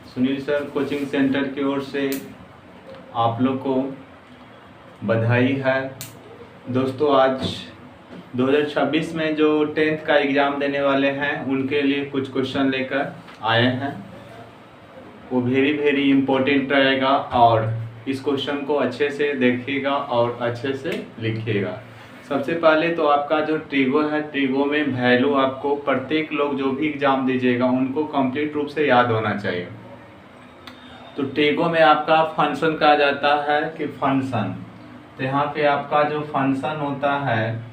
Sunil sir coaching centre की ओर से आप लोग को बधाई है। दोस्तों आज 2026 में जो 10th का एग्ज़ाम देने वाले हैं उनके लिए कुछ क्वेश्चन लेकर आए हैं। वो वेरी इम्पोर्टेंट रहेगा और इस क्वेश्चन को अच्छे से देखिएगा और अच्छे से लिखिएगा। सबसे पहले तो आपका जो ट्रिगो है, ट्रिगो में वैल्यू आपको प्रत्येक लोग जो भी एग्ज़ाम दीजिएगा उनको कंप्लीट रूप से याद होना चाहिए। तो ट्रिगो में आपका फंक्शन कहा जाता है कि फंक्शन, तो यहाँ पे आपका जो फंक्शन होता है,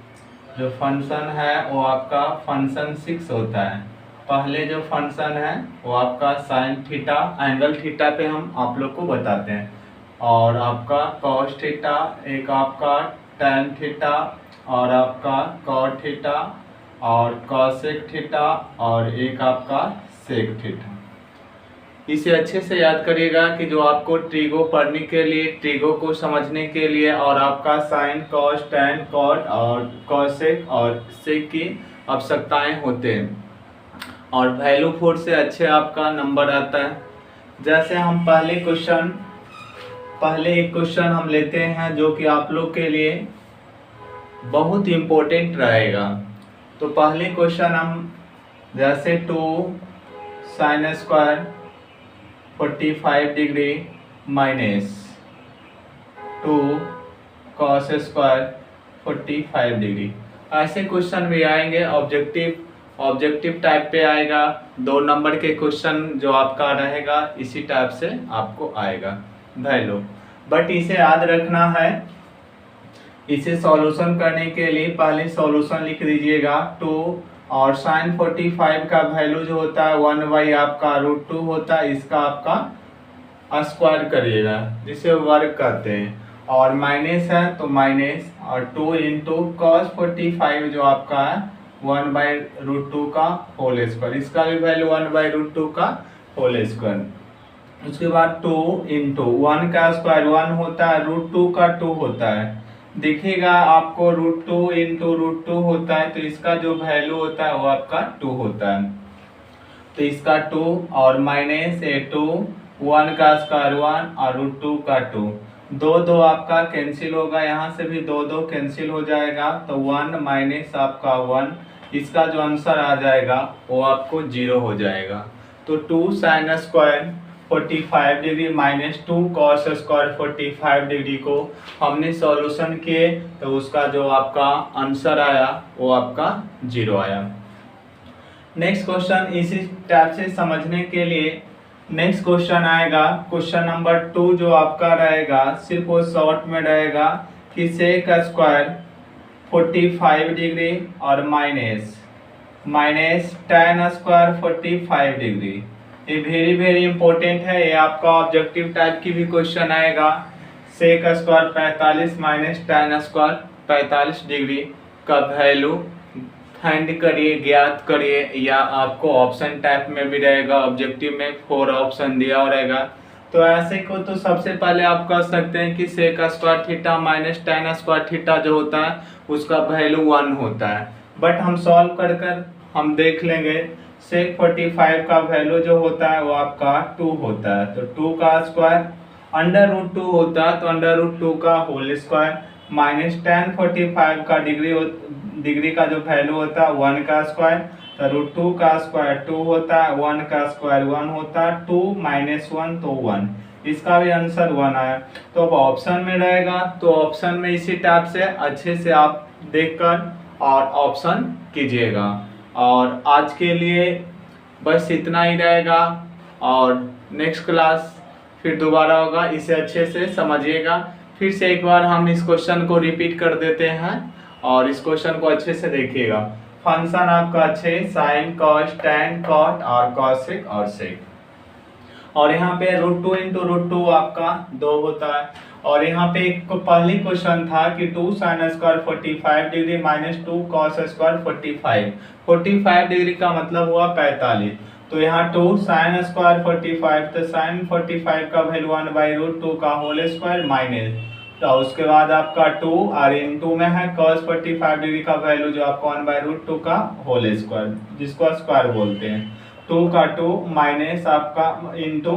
जो फंक्शन है वो आपका फंक्शन 6 होता है। पहले जो फंक्शन है वो आपका साइन थीटा, एंगल थीटा पे हम आप लोग को बताते हैं, और आपका कॉस थीटा, एक आपका टैन थीटा, और आपका कॉट थीटा, और कॉसेक थीटा, और एक आपका सेक थीटा। इसे अच्छे से याद करिएगा कि जो आपको ट्रिगो पढ़ने के लिए, ट्रिगो को समझने के लिए, और आपका साइन, कॉस, टैन, कॉट और कॉसेक और सेक की आवश्यकताएं होते हैं, और वैल्यू 4 से अच्छे आपका नंबर आता है। जैसे हम पहले एक क्वेश्चन हम लेते हैं जो कि आप लोग के लिए बहुत इम्पोर्टेंट रहेगा। तो पहले क्वेश्चन हम जैसे 2 sine square 45 degree minus 2 cos square 45 degree, ऐसे क्वेश्चन भी आएंगे। ऑब्जेक्टिव टाइप पे आएगा। 2 नंबर के क्वेश्चन जो आपका रहेगा इसी टाइप से आपको आएगा वैल्यू। बट इसे याद रखना है, इसे सॉल्यूशन करने के लिए पहले सॉल्यूशन लिख दीजिएगा 2, और साइन 45 का वैल्यू जो होता है 1 आपका √2 होता है, इसका आपका स्क्वायर करिएगा जिसे वर्ग कहते हैं, और माइनस है तो माइनस, और 2 इंटू कॉस 45 जो आपका है 1/√2 का होल स्क्वायर, इसका भी वैल्यू 1/√2 का होल स्क्वायर। उसके बाद 2 इंटू 1 का स्क्वायर 1 होता है, √2 का 2 होता है। देखिएगा आपको √2 इंटू √2 होता है, तो इसका जो वैल्यू होता है वो आपका 2 होता है, तो इसका 2, और माइनस 2 1 का स्क्वायर 1 और √2 का 2, 2 आपका कैंसिल होगा, यहाँ से भी 2 कैंसिल हो जाएगा, तो 1 माइनस आपका 1, इसका जो आंसर आ जाएगा वो आपको 0 हो जाएगा। तो 2 sine square 45 degree minus 2 cos square 45 degree को हमने सॉल्यूशन किए, तो उसका जो आपका आंसर आया वो आपका 0 आया। नेक्स्ट क्वेश्चन इसी टाइप से समझने के लिए नेक्स्ट क्वेश्चन आएगा, क्वेश्चन नंबर 2 जो आपका रहेगा सिर्फ वो शॉर्ट में रहेगा कि सेक स्क्वायर 45 डिग्री और माइनस टैन स्क्वायर 45 डिग्री। ये वेरी इंपॉर्टेंट है, ये आपका ऑब्जेक्टिव टाइप की भी क्वेश्चन आएगा। Sec square 45 minus tan square 45 degree का वैल्यू फाइंड करिए, ज्ञात करिए, या आपको ऑप्शन टाइप में भी रहेगा। ऑब्जेक्टिव में 4 ऑप्शन दिया रहेगा, तो ऐसे को तो सबसे पहले आप कर सकते हैं कि sec square theta minus tan square theta जो होता है उसका वैल्यू 1 होता है। बट हम सॉल्व कर हम देख लेंगे। सेक 45 का वैल्यू जो होता है वो आपका 2 होता है, तो 2 का स्क्वायर √2 होता है, तो √2 का होल स्क्वायर, माइनस टैन 45 का डिग्री का जो वैल्यू होता है 1 का स्क्वायर, तो √2 का स्क्वायर 2 होता है, 1 का स्क्वायर 1 होता है, 2 माइनस 1 तो 1, इसका भी आंसर 1 आया। तो अब ऑप्शन में रहेगा, तो ऑप्शन में इसी टाइप से अच्छे से आप देखकर और ऑप्शन कीजिएगा। और आज के लिए बस इतना ही रहेगा, और नेक्स्ट क्लास फिर दोबारा होगा, इसे अच्छे से समझिएगा। फिर से एक बार हम इस क्वेश्चन को रिपीट कर देते हैं और इस क्वेश्चन को अच्छे से देखिएगा। फंक्शन आपका अच्छे साइन, कॉस, टैन, कॉट और कॉसेक और सेक, और यहाँ पे √2 इंटू √2 आपका 2 होता है। और यहाँ पे एक पहली क्वेश्चन था कि 2 sine square 45 degree minus 2 cos square 45 degree का मतलब हुआ 45, तो यहाँ 2 साइन स्क्वायर 45, तो साइन 45 का वैल्यू 1/√2 का होल स्क्वायर माइनस, तो उसके बाद आपका 2 और इनटू में है cos 45 डिग्री का वैल्यू जो आपको 1/√2 का होल स्क्वायर, जिसको स्क्वायर बोलते हैं। 2 का 2 माइनस आपका इंटू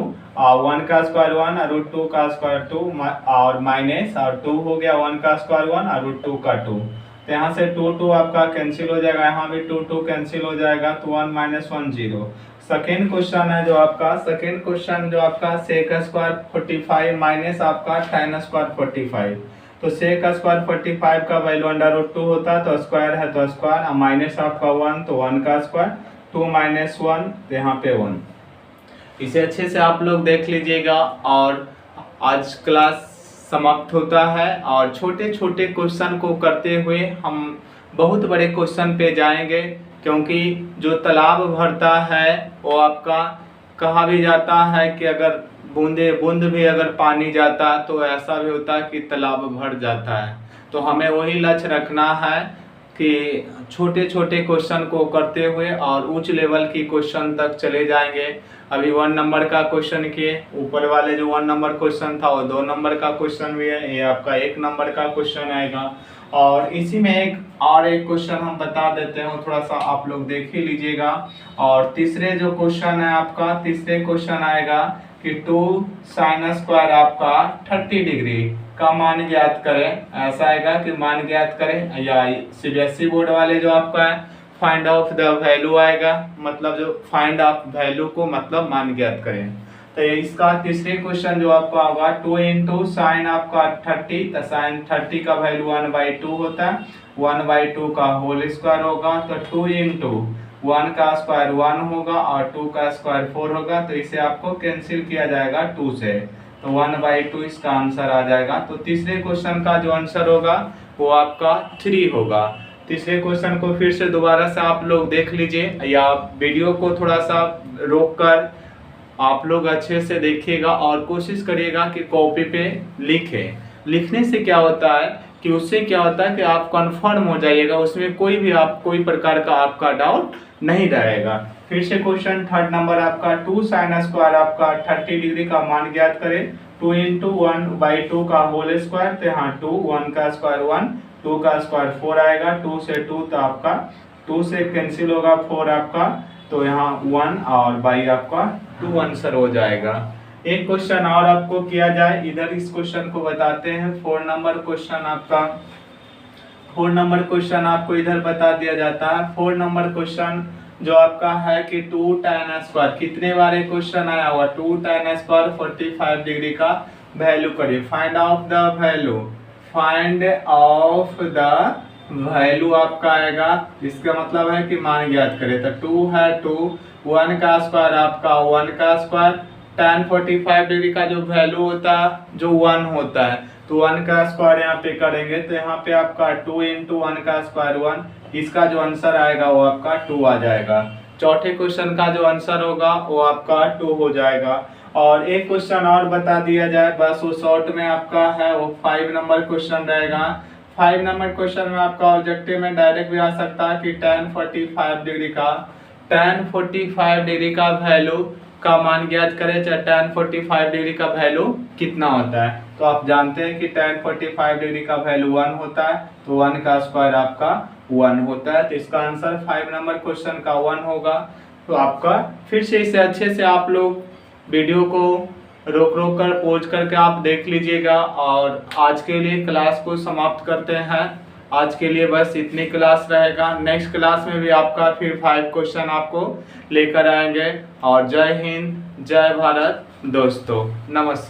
1 का स्क्वायर 1 और √2 का स्क्वायर 2 और माइनस और 2 हो गया 1 का स्क्वायर 1 और √2 का 2। तो यहाँ से 2 आपका कैंसिल हो जाएगा, यहाँ भी 2 कैंसिल हो जाएगा, तो 1 - 1 0। सेकेंड क्वेश्चन है जो आपका सेक स्क्वायर 45 माइनस आपका tan स्क्वायर 45। तो सेक स्क्वायर 45 का वैल्यू √2 होता है, तो स्क्वायर है तो स्क्वायर, और माइनस आपका 1 तो 1 का स्क्वायर, 2 - 1 तो यहाँ पे 1। इसे अच्छे से आप लोग देख लीजिएगा और आज क्लास समाप्त होता है। और छोटे छोटे क्वेश्चन को करते हुए हम बहुत बड़े क्वेश्चन पे जाएंगे, क्योंकि जो तालाब भरता है वो आपका कहा भी जाता है कि अगर बूंद भी अगर पानी जाता तो ऐसा भी होता है कि तालाब भर जाता है। तो हमें वही लक्ष्य रखना है कि छोटे छोटे क्वेश्चन को करते हुए और उच्च लेवल की क्वेश्चन तक चले जाएंगे। अभी 1 नंबर का क्वेश्चन किए, ऊपर वाले जो 1 नंबर क्वेश्चन था वो 2 नंबर का क्वेश्चन भी है, ये आपका 1 नंबर का क्वेश्चन आएगा। और इसी में एक क्वेश्चन हम बता देते हैं, थोड़ा सा आप लोग देख ही लीजिएगा। और तीसरे जो क्वेश्चन है आपका, तीसरे क्वेश्चन आएगा कि 2 sin स्क्वायर आपका 30 डिग्री का मान ज्ञात करें। ऐसा आएगा कि मान ज्ञात करें, या CBSE बोर्ड वाले जो आपका है फाइंड ऑफ द वैल्यू आएगा, मतलब जो फाइंड ऑफ वैल्यू को मतलब मान ज्ञात करें। तो इसका तीसरे क्वेश्चन जो आपका होगा 2 × sin आपका 30, तो sin 30 का वैल्यू 1/2 होता है, 1/2 का होल स्क्वायर होगा, तो 2 × 1 का स्क्वायर 1 होगा और 2 का स्क्वायर 4 होगा। तो इसे आपको कैंसिल किया जाएगा 2 से, तो 1/2 इसका आंसर आ जाएगा। तो तीसरे क्वेश्चन का जो आंसर होगा वो आपका 3 होगा। तीसरे क्वेश्चन को फिर से दोबारा से आप लोग देख लीजिए, या वीडियो को थोड़ा सा रोक कर आप लोग अच्छे से देखिएगा और कोशिश करिएगा कि कॉपी पे लिखने से क्या होता है कि उससे क्या होता है कि आप कंफर्म हो जाइएगा, उसमें कोई प्रकार का आपका डाउट नहीं रहेगा। फिर से क्वेश्चन 3rd नंबर आपका 2 sin स्क्वायर आपका 30 डिग्री का मान ज्ञात करें। 2 × 1/2 का होल स्क्वायर, तो यहाँ 2, 1 का स्क्वायर 1, 2 का स्क्वायर 4 आएगा, 2 से 2 तो आपका 2 से कैंसिल होगा 4 आपका, तो यहाँ 1 और बाई आपका 2 आंसर हो जाएगा। एक क्वेश्चन और आपको किया जाए, इधर इस क्वेश्चन को बताते हैं। 4 नंबर क्वेश्चन आपको इधर बता दिया जाता है। 4 नंबर क्वेश्चन जो आपका है कि 2 tan स्क्वायर, कितने बार एक क्वेश्चन आया हुआ 2 tan स्क्वायर 45 डिग्री का वैल्यू करिए। फाइंड ऑफ द वैल्यू आपका आएगा, इसका मतलब है कि मान ज्ञात करें। तो 2 है 2, 1 का स्क्वायर आपका 1 का स्क्वायर, tan 45 डिग्री का जो वैल्यू होता है जो 1 होता है, तो 1 का स्क्वायर यहाँ पे करेंगे, तो यहाँ पे आपका 2 × 1 का स्क्वायर 1, इसका जो आंसर आएगा वो आपका 2 आ जाएगा। चौथे क्वेश्चन का जो आंसर होगा वो आपका 2 हो जाएगा। और एक क्वेश्चन और बता दिया जाए, बस वो शॉर्ट में आपका है, वो 5 नंबर क्वेश्चन रहेगा। 5 नंबर क्वेश्चन में आपका ऑब्जेक्टिव में डायरेक्ट भी आ सकता है कि tan 45 डिग्री का वैल्यू का मान ज्ञात करें, चाहे tan 45 डिग्री का वैल्यू कितना होता है। तो आप जानते हैं कि tan 45 डिग्री का वैल्यू 1 होता है, तो 1 का स्क्वायर आपका 1 होता है, तो इसका आंसर 5 नंबर क्वेश्चन का 1 होगा। तो आपका फिर से इसे अच्छे से आप लोग वीडियो को रोक कर पॉज करके आप देख लीजिएगा। और आज के लिए क्लास को समाप्त करते हैं। आज के लिए बस इतनी क्लास रहेगा, नेक्स्ट क्लास में भी आपका फिर 5 क्वेश्चन आपको लेकर आएंगे। और जय हिंद, जय भारत दोस्तों, नमस्कार।